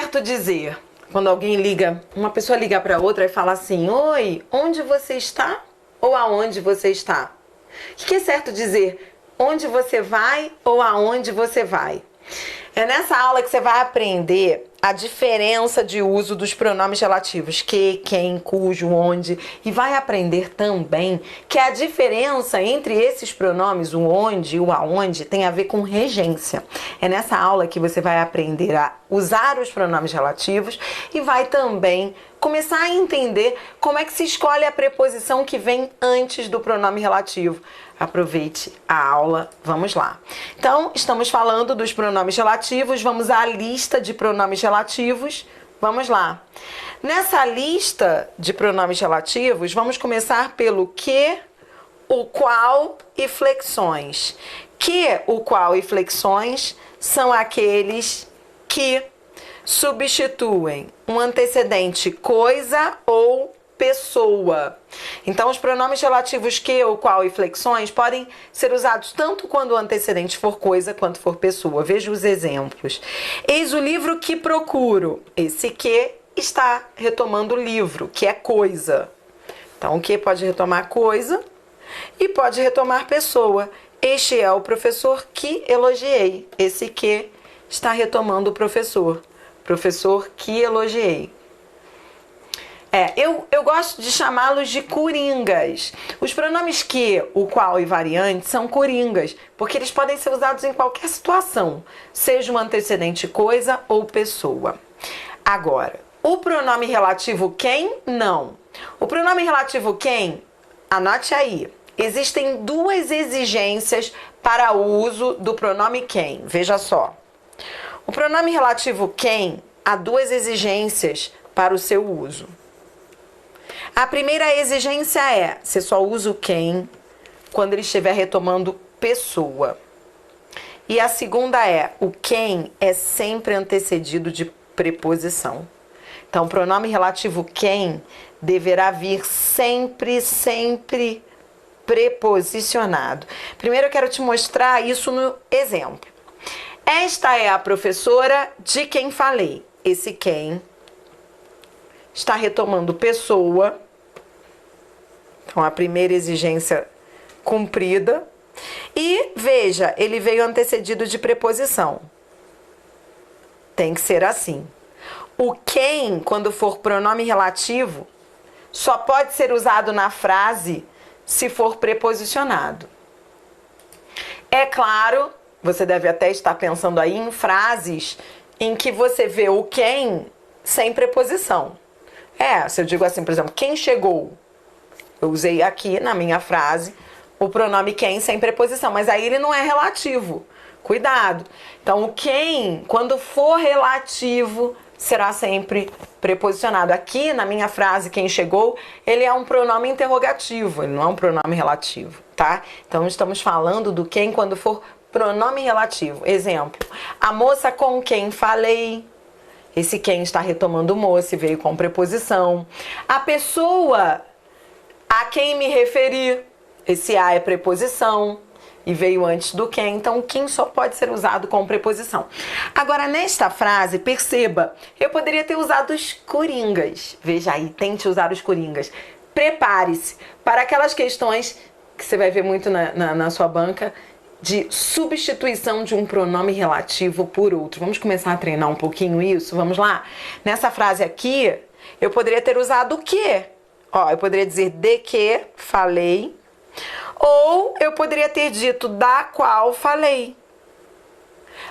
certo dizer, quando alguém liga, uma pessoa liga para outra e fala assim: oi, onde você está? Ou aonde você está? O que é certo dizer? Onde você vai ou aonde você vai? É nessa aula que você vai aprender a diferença de uso dos pronomes relativos que, quem, cujo, onde, e vai aprender também que a diferença entre esses pronomes, o onde e o aonde, tem a ver com regência. É nessa aula que você vai aprender a usar os pronomes relativos e vai também começar a entender como é que se escolhe a preposição que vem antes do pronome relativo. Aproveite a aula, vamos lá. Então, estamos falando dos pronomes relativos, vamos à lista de pronomes relativos, vamos lá. Nessa lista de pronomes relativos, vamos começar pelo que, o qual e flexões. Que, o qual e flexões são aqueles que substituem um antecedente coisa ou pessoa. Então, os pronomes relativos que, o qual e flexões podem ser usados tanto quando o antecedente for coisa quanto for pessoa. Veja os exemplos. Eis o livro que procuro. Esse que está retomando o livro, que é coisa. Então, o que pode retomar coisa e pode retomar pessoa. Este é o professor que elogiei. Esse que está retomando o professor. Professor que elogiei. Eu gosto de chamá-los de coringas. Os pronomes que, o qual e variante são coringas, porque eles podem ser usados em qualquer situação, seja um antecedente coisa ou pessoa. Agora, o pronome relativo quem? Não. O pronome relativo quem, anote aí, existem duas exigências para o uso do pronome quem. Veja só. O pronome relativo quem, há duas exigências para o seu uso. A primeira exigência é, você só usa o quem quando ele estiver retomando pessoa. E a segunda é, o quem é sempre antecedido de preposição. Então, o pronome relativo quem deverá vir sempre preposicionado. Primeiro eu quero te mostrar isso no exemplo. Esta é a professora de quem falei. Esse quem está retomando pessoa. Então, a primeira exigência cumprida. E, veja, ele veio antecedido de preposição. Tem que ser assim. O quem, quando for pronome relativo, só pode ser usado na frase se for preposicionado. É claro, você deve até estar pensando aí em frases em que você vê o quem sem preposição. Se eu digo assim, por exemplo, quem chegou? Eu usei aqui na minha frase o pronome quem sem preposição, mas aí ele não é relativo. Cuidado. Então, o quem, quando for relativo, será sempre preposicionado. Aqui na minha frase, quem chegou, ele é um pronome interrogativo, ele não é um pronome relativo, tá? Então, estamos falando do quem quando for pronome relativo. Exemplo, a moça com quem falei. Esse quem está retomando o moço e veio com preposição. A pessoa a quem me referi. Esse a é preposição e veio antes do quem. Então, quem só pode ser usado com preposição. Agora, nesta frase, perceba, eu poderia ter usado os coringas. Veja aí, tente usar os coringas. Prepare-se para aquelas questões que você vai ver muito na sua banca, de substituição de um pronome relativo por outro. Vamos começar a treinar um pouquinho isso? Vamos lá? Nessa frase aqui, eu poderia ter usado o que? Eu poderia dizer de que falei, ou eu poderia ter dito da qual falei.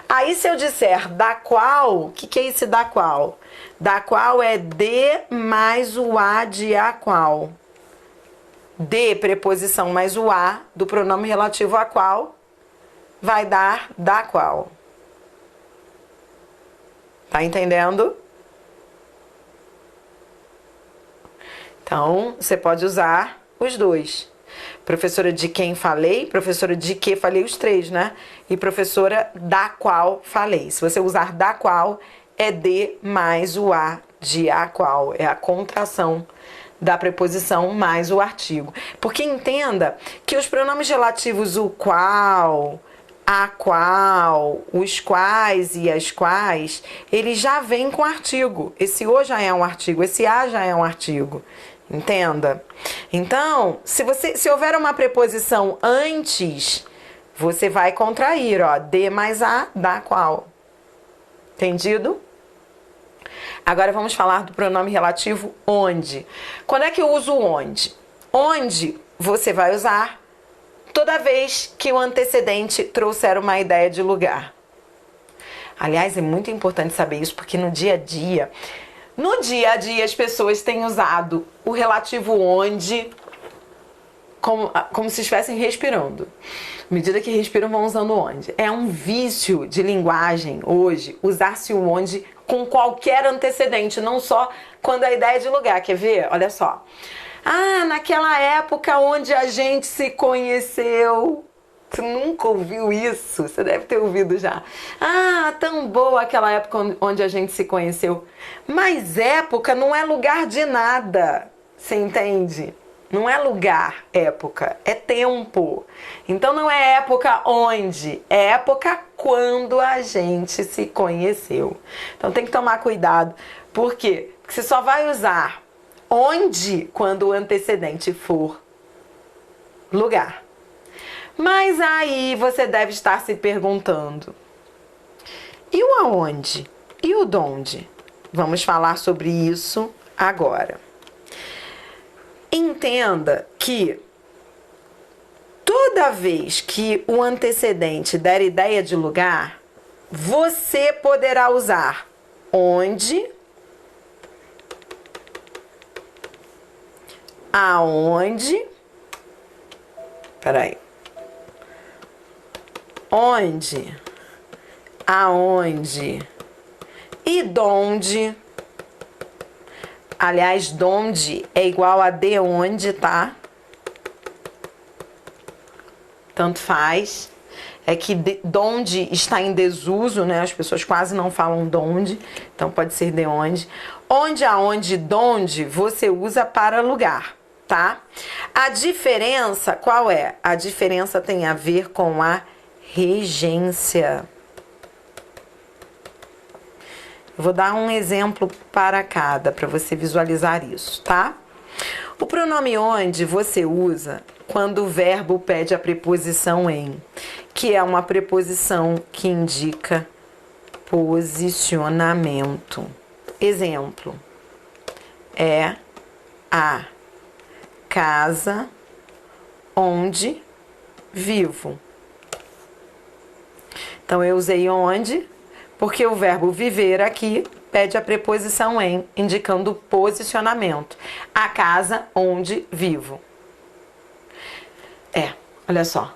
Aí, se eu disser da qual, o que é esse da qual? Da qual é de mais o a de a qual. De, preposição, mais o a do pronome relativo a qual vai dar da qual. Tá entendendo? Então, você pode usar os dois. Professora de quem falei, professora de que falei, os três, né? E professora da qual falei. Se você usar da qual, é de mais o a de a qual. É a contração da preposição mais o artigo. Porque entenda que os pronomes relativos o qual, a qual, os quais e as quais, ele já vem com artigo. Esse o já é um artigo, esse a já é um artigo. Entenda? Então, se houver uma preposição antes, você vai contrair, ó, de mais a, da qual. Entendido? Agora vamos falar do pronome relativo onde. Quando é que eu uso onde? Onde você vai usar toda vez que o antecedente trouxer uma ideia de lugar. Aliás, é muito importante saber isso, porque no dia a dia as pessoas têm usado o relativo onde como se estivessem respirando. À medida que respiram, vão usando onde. É um vício de linguagem hoje usar-se o onde com qualquer antecedente, não só quando a ideia é de lugar. Quer ver? Olha só. Ah, naquela época onde a gente se conheceu. Você nunca ouviu isso? Você deve ter ouvido já. Ah, tão boa aquela época onde a gente se conheceu. Mas época não é lugar de nada. Você entende? Não é lugar, época, é tempo. Então não é época onde, é época quando a gente se conheceu. Então tem que tomar cuidado. Por quê? Porque você só vai usar onde quando o antecedente for lugar. Mas aí você deve estar se perguntando: e o aonde? E o donde? Vamos falar sobre isso agora. Entenda que toda vez que o antecedente der ideia de lugar, você poderá usar onde, aonde, onde, aonde e donde. Aliás, donde é igual a de onde, tá? Tanto faz. É que donde está em desuso, né? As pessoas quase não falam donde, então pode ser de onde. Onde, aonde, donde você usa para lugar, tá? A diferença, qual é? A diferença tem a ver com a regência. Eu vou dar um exemplo para cada, para você visualizar isso, tá? O pronome onde você usa quando o verbo pede a preposição em, que é uma preposição que indica posicionamento. Exemplo: é a casa onde vivo. Então eu usei onde porque o verbo viver aqui pede a preposição em, indicando posicionamento. A casa onde vivo. Olha só.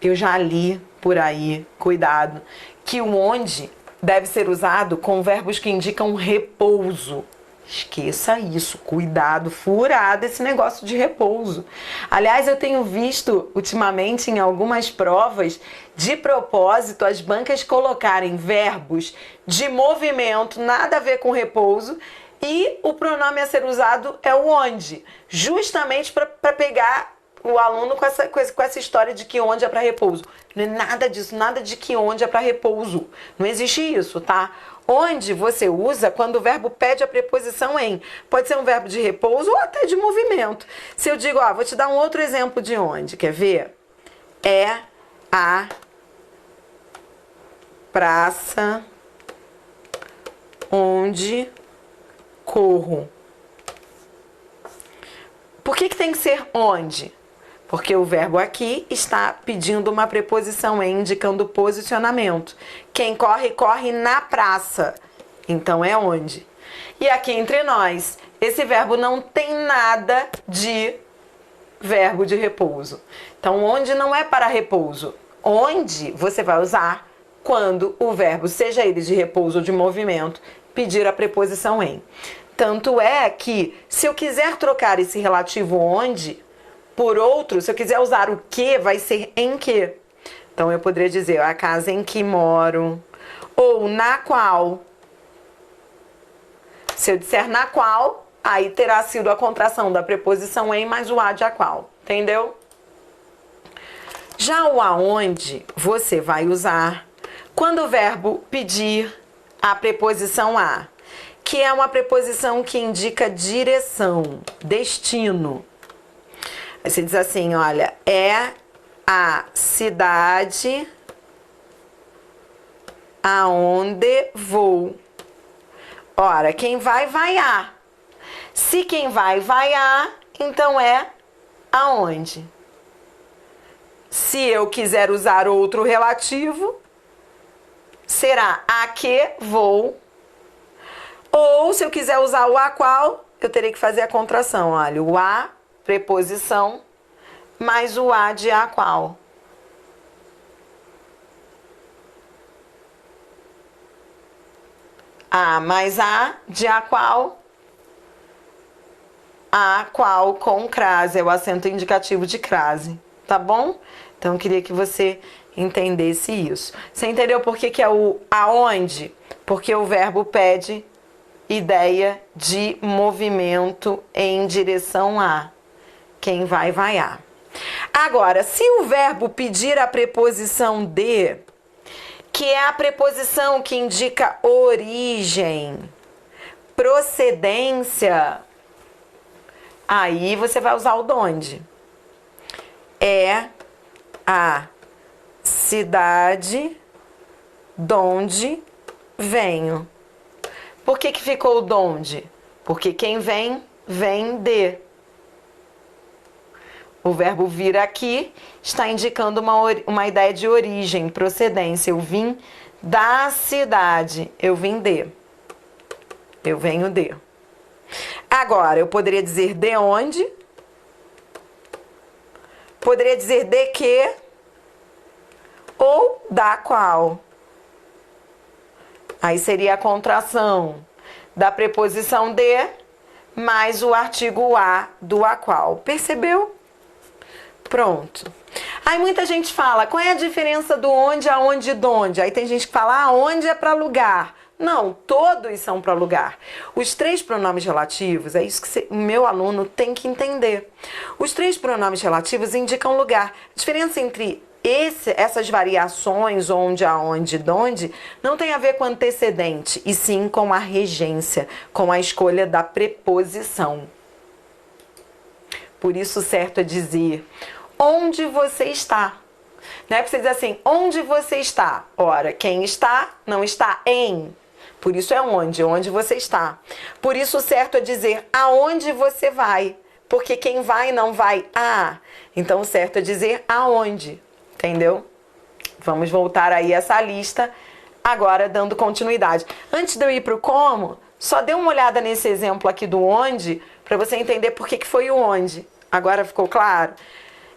Eu já li por aí, cuidado, que o onde deve ser usado com verbos que indicam repouso. Esqueça isso, cuidado, furado esse negócio de repouso. Aliás, eu tenho visto ultimamente em algumas provas, de propósito, as bancas colocarem verbos de movimento, nada a ver com repouso, e o pronome a ser usado é o onde, justamente para pegar o aluno com essa história de que onde é para repouso. Não é nada disso, nada de que onde é para repouso. Não existe isso, tá? Onde você usa quando o verbo pede a preposição em. Pode ser um verbo de repouso ou até de movimento. Se eu digo, vou te dar um outro exemplo de onde, quer ver? É a praça onde corro. Por que tem que ser onde? Porque o verbo aqui está pedindo uma preposição em, indicando posicionamento. Quem corre, corre na praça. Então é onde. E aqui entre nós, esse verbo não tem nada de verbo de repouso. Então onde não é para repouso. Onde você vai usar quando o verbo, seja ele de repouso ou de movimento, pedir a preposição em. Tanto é que, se eu quiser trocar esse relativo onde por outro, se eu quiser usar o que, vai ser em que. Então eu poderia dizer a casa em que moro, ou na qual. Se eu disser na qual, aí terá sido a contração da preposição em mais o a de a qual. Entendeu? Já o aonde você vai usar quando o verbo pedir a preposição a, que é uma preposição que indica direção, destino. Aí você diz assim, olha, é a cidade aonde vou. Ora, quem vai, vai a. Se quem vai, vai a, então é aonde. Se eu quiser usar outro relativo, será a que vou. Ou se eu quiser usar o a qual, eu terei que fazer a contração. Olha, o a, preposição, mais o a de a qual. A mais a de a qual com crase, é o acento indicativo de crase, tá bom? Então, eu queria que você entendesse isso. Você entendeu por que é o aonde? Porque o verbo pede ideia de movimento em direção a. Quem vai, vai a. Agora, se o verbo pedir a preposição de, que é a preposição que indica origem, procedência, aí você vai usar o donde. É a cidade donde venho. Por que ficou o donde? Porque quem vem, vem de. O verbo vir aqui está indicando uma ideia de origem, procedência. Eu vim da cidade, eu vim de. Eu venho de. Agora, eu poderia dizer de onde, poderia dizer de que ou da qual. Aí seria a contração da preposição de mais o artigo a do a qual. Percebeu? Pronto. Aí muita gente fala, qual é a diferença do onde, aonde e donde? Aí tem gente que fala, aonde é para lugar. Não, todos são para lugar. Os três pronomes relativos, é isso que o meu aluno tem que entender. Os três pronomes relativos indicam lugar. A diferença entre essas variações, onde, aonde e donde, não tem a ver com antecedente, e sim com a regência, com a escolha da preposição. Por isso, certo é dizer onde você está. Não é para você dizer assim, onde você está? Ora, quem está, não está em. Por isso é onde você está. Por isso, o certo é dizer aonde você vai. Porque quem vai não vai a. Então, o certo é dizer aonde. Entendeu? Vamos voltar aí a essa lista, agora dando continuidade. Antes de eu ir para o como, só dê uma olhada nesse exemplo aqui do onde, para você entender por que foi o onde. Agora ficou claro?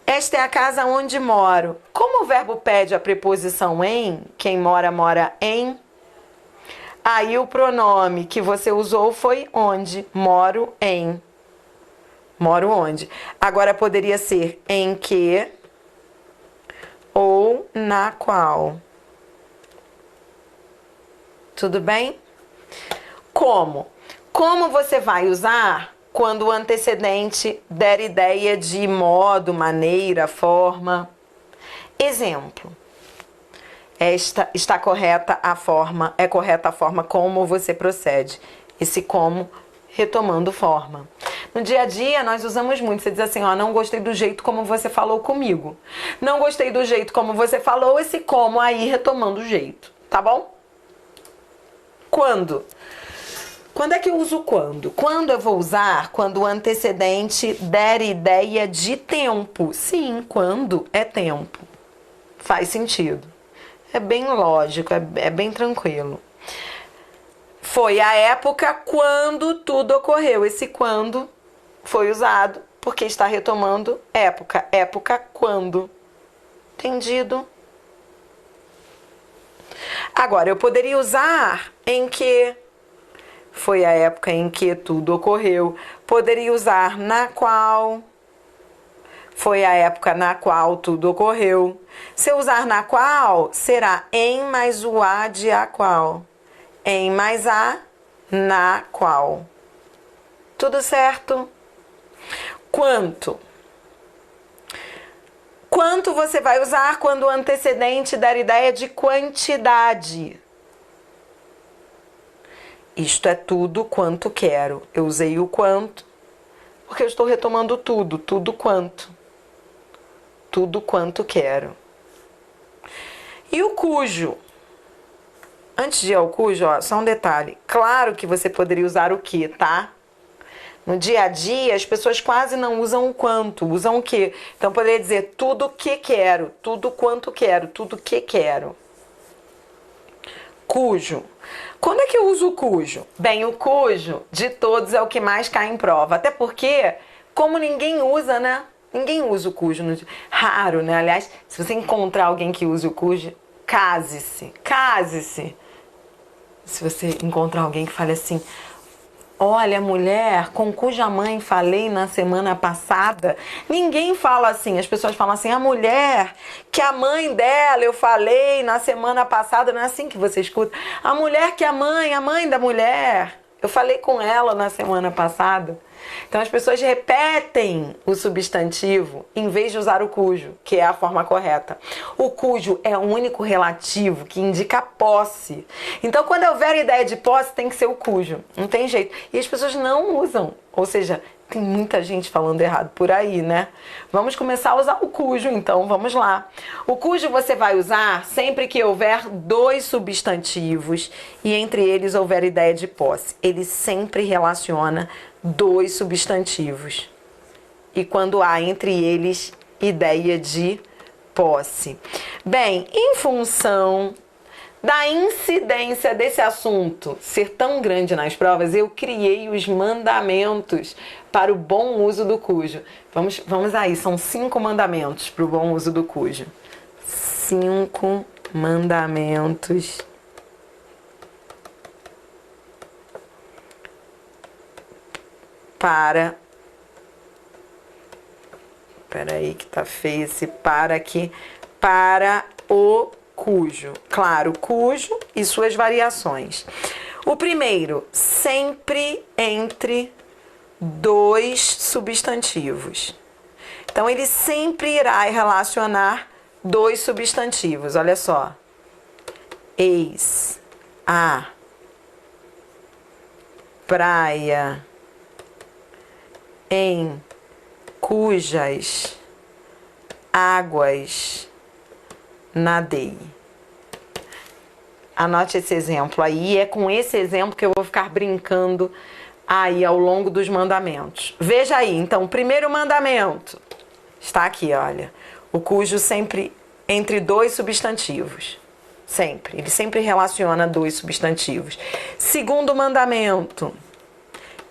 Esta é a casa onde moro. Como o verbo pede a preposição em, quem mora, mora em, aí o pronome que você usou foi onde, moro em. Moro onde? Agora poderia ser em que ou na qual. Tudo bem? Como? Como você vai usar quando o antecedente der ideia de modo, maneira, forma? Exemplo. Está correta a forma, é correta a forma como você procede. Esse como retomando forma. No dia a dia, nós usamos muito. Você diz assim, ó, não gostei do jeito como você falou comigo. Não gostei do jeito como você falou, esse como aí retomando o jeito, tá bom? Quando? Quando é que eu uso quando? Quando eu vou usar? Quando o antecedente der ideia de tempo. Sim, quando é tempo. Faz sentido. É bem lógico, é bem tranquilo. Foi a época quando tudo ocorreu. Esse quando foi usado porque está retomando época. Época quando. Entendido? Agora, eu poderia usar em que. Foi a época em que tudo ocorreu. Poderia usar na qual. Foi a época na qual tudo ocorreu. Se eu usar na qual, será em mais o a de a qual. Em mais a, na qual. Tudo certo? Quanto? Quanto você vai usar quando o antecedente der ideia de quantidade? Isto é tudo quanto quero. Eu usei o quanto, porque eu estou retomando tudo. Tudo quanto. Tudo quanto quero. E o cujo? Antes de ir ao cujo, ó, só um detalhe. Claro que você poderia usar o que, tá? No dia a dia, as pessoas quase não usam o quanto, usam o que. Então, poderia dizer tudo que quero, tudo quanto quero, tudo que quero. Cujo. Quando é que eu uso o cujo? Bem, o cujo de todos é o que mais cai em prova. Até porque, como ninguém usa, né? Ninguém usa o cujo. Raro, né? Aliás, se você encontrar alguém que use o cujo, case-se. Case-se. Se você encontrar alguém que fale assim... Olha, mulher com cuja mãe falei na semana passada. Ninguém fala assim. As pessoas falam assim, a mulher que a mãe dela eu falei na semana passada. Não é assim que você escuta. A mulher que a mãe da mulher, eu falei com ela na semana passada. Então as pessoas repetem o substantivo em vez de usar o cujo, que é a forma correta. O cujo é o único relativo que indica posse. Então quando houver ideia de posse tem que ser o cujo, não tem jeito. E as pessoas não usam, ou seja, tem muita gente falando errado por aí, né? Vamos começar a usar o cujo, então vamos lá. O cujo você vai usar sempre que houver dois substantivos e entre eles houver ideia de posse. Ele sempre relaciona dois substantivos. E quando há entre eles ideia de posse. Bem, em função da incidência desse assunto ser tão grande nas provas, eu criei os mandamentos para o bom uso do cujo. Vamos aí, são 5 mandamentos para o bom uso do cujo. 5 mandamentos para... Peraí que tá feio esse para aqui. Para o cujo. Claro, cujo e suas variações. O primeiro, sempre entre dois substantivos. Então, ele sempre irá relacionar dois substantivos. Olha só. Eis a praia em cujas águas nadei. Anote esse exemplo aí, é com esse exemplo que eu vou ficar brincando aí ao longo dos mandamentos. Veja aí, então, o primeiro mandamento está aqui, olha. O cujo sempre entre dois substantivos. Sempre. Ele sempre relaciona dois substantivos. Segundo mandamento,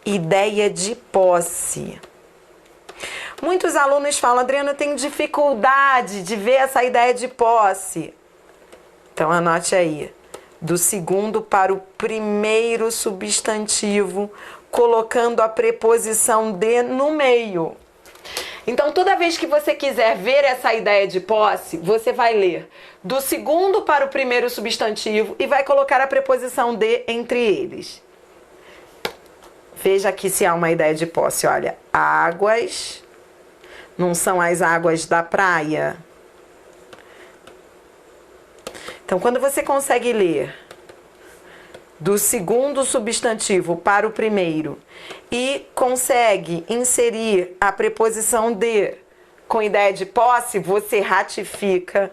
ideia de posse. Muitos alunos falam, Adriana, eu tenho dificuldade de ver essa ideia de posse. Então, anote aí. Do segundo para o primeiro substantivo, colocando a preposição de no meio. Então, toda vez que você quiser ver essa ideia de posse, você vai ler do segundo para o primeiro substantivo e vai colocar a preposição de entre eles. Veja aqui se há uma ideia de posse. Olha, águas, não são as águas da praia. Então, quando você consegue ler do segundo substantivo para o primeiro e consegue inserir a preposição de com ideia de posse, você ratifica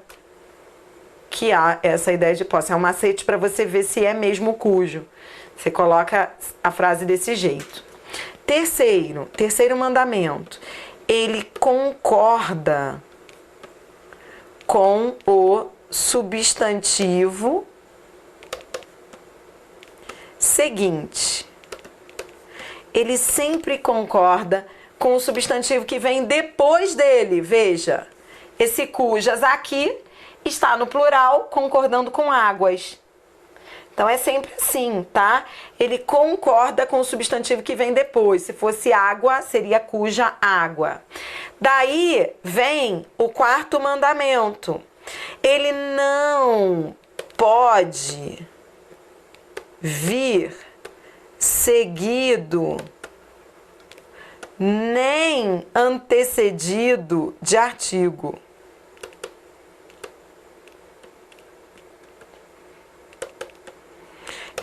que há essa ideia de posse. É um macete para você ver se é mesmo cujo. Você coloca a frase desse jeito. Terceiro mandamento. Ele concorda com o substantivo seguinte. Ele sempre concorda com o substantivo que vem depois dele. Veja, esse cujas aqui está no plural, concordando com águas. Então, é sempre assim, tá? Ele concorda com o substantivo que vem depois. Se fosse água, seria cuja água. Daí vem o quarto mandamento. Ele não pode vir seguido nem antecedido de artigo.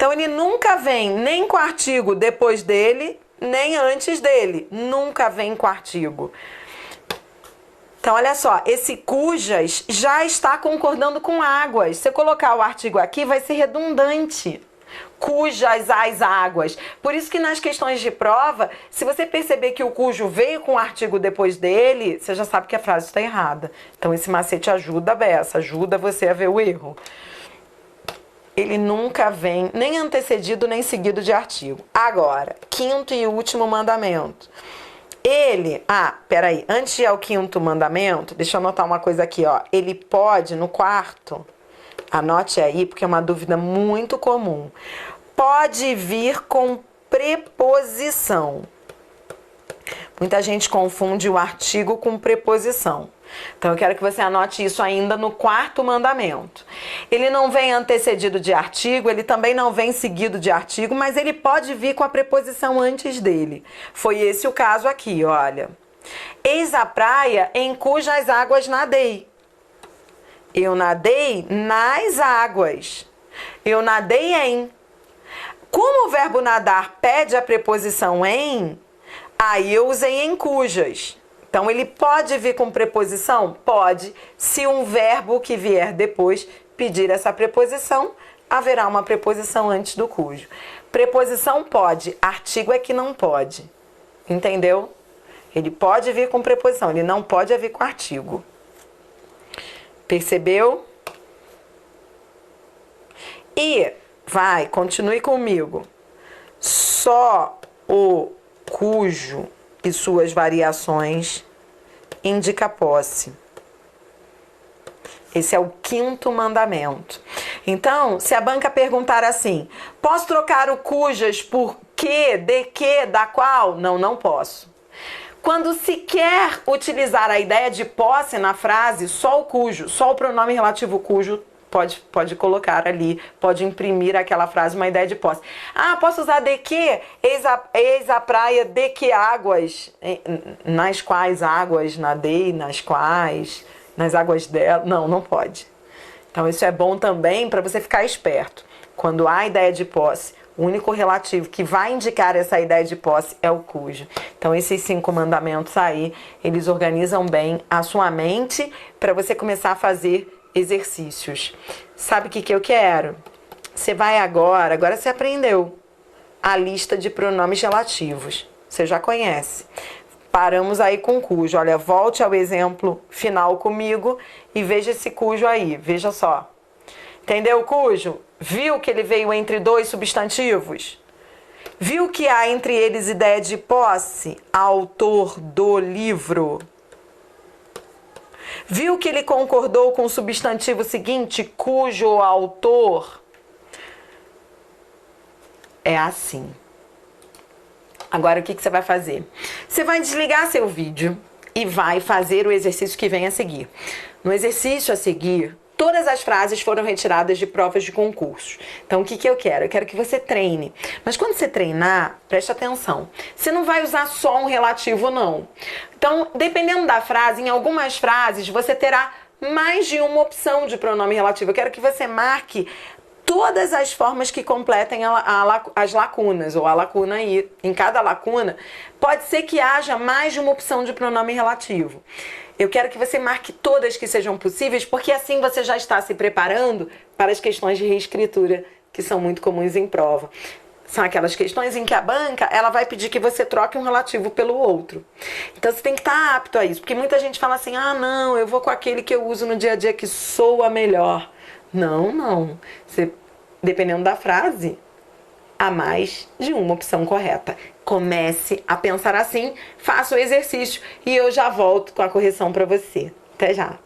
Então ele nunca vem nem com artigo depois dele, nem antes dele. Nunca vem com artigo. Então, olha só, esse cujas já está concordando com águas. Se eu colocar o artigo aqui, vai ser redundante. Cujas as águas. Por isso que nas questões de prova, se você perceber que o cujo veio com o artigo depois dele, você já sabe que a frase está errada. Então, esse macete ajuda a beça, ajuda você a ver o erro. Ele nunca vem nem antecedido nem seguido de artigo. Agora, quinto e último mandamento. Ele, peraí, antes de ir ao quinto mandamento, deixa eu anotar uma coisa aqui, ó. Ele pode, no quarto, anote aí, porque é uma dúvida muito comum. Pode vir com preposição. Muita gente confunde o artigo com preposição. Então, eu quero que você anote isso ainda no quarto mandamento. Ele não vem antecedido de artigo, ele também não vem seguido de artigo, mas ele pode vir com a preposição antes dele. Foi esse o caso aqui, olha. Eis a praia em cujas águas nadei. Eu nadei nas águas. Eu nadei em. Como o verbo nadar pede a preposição em, aí eu usei em cujas. Então, ele pode vir com preposição? Pode. Se um verbo que vier depois pedir essa preposição, haverá uma preposição antes do cujo. Preposição pode, artigo é que não pode. Entendeu? Ele pode vir com preposição, ele não pode vir com artigo. Percebeu? E, continue comigo. Só o cujo e suas variações indica posse. Esse é o quinto mandamento. Então, se a banca perguntar assim, posso trocar o cujas por que, de que, da qual? Não, não posso. Quando se quer utilizar a ideia de posse na frase, só o cujo, só o pronome relativo cujo pode colocar ali, pode imprimir aquela frase, uma ideia de posse. Posso usar de que? Eis a praia de que águas, nas quais águas nadei, nas águas dela. Não, não pode. Então isso é bom também para você ficar esperto. Quando há ideia de posse, o único relativo que vai indicar essa ideia de posse é o cujo. Então esses 5 mandamentos aí, eles organizam bem a sua mente para você começar a fazer exercícios. Sabe o que eu quero? Você vai agora você aprendeu a lista de pronomes relativos. Você já conhece. Paramos aí com cujo. Olha, volte ao exemplo final comigo e veja esse cujo aí. Veja só. Entendeu o cujo? Viu que ele veio entre 2 substantivos? Viu que há entre eles ideia de posse? Autor do livro. Viu que ele concordou com o substantivo seguinte, cujo autor? É assim. Agora, o que você vai fazer? Você vai desligar seu vídeo e vai fazer o exercício que vem a seguir. No exercício a seguir, todas as frases foram retiradas de provas de concursos. Então, o que eu quero? Eu quero que você treine. Mas quando você treinar, preste atenção. Você não vai usar só um relativo, não. Então, dependendo da frase, em algumas frases, você terá mais de uma opção de pronome relativo. Eu quero que você marque todas as formas que completem as lacunas, ou a lacuna aí. Em cada lacuna, pode ser que haja mais de uma opção de pronome relativo. Eu quero que você marque todas que sejam possíveis, porque assim você já está se preparando para as questões de reescritura, que são muito comuns em prova. São aquelas questões em que a banca ela vai pedir que você troque um relativo pelo outro. Então você tem que estar apto a isso, porque muita gente fala assim, não, eu vou com aquele que eu uso no dia a dia que soa melhor. Não. Você, dependendo da frase, há mais de uma opção correta. Comece a pensar assim, faça o exercício e eu já volto com a correção para você. Até já!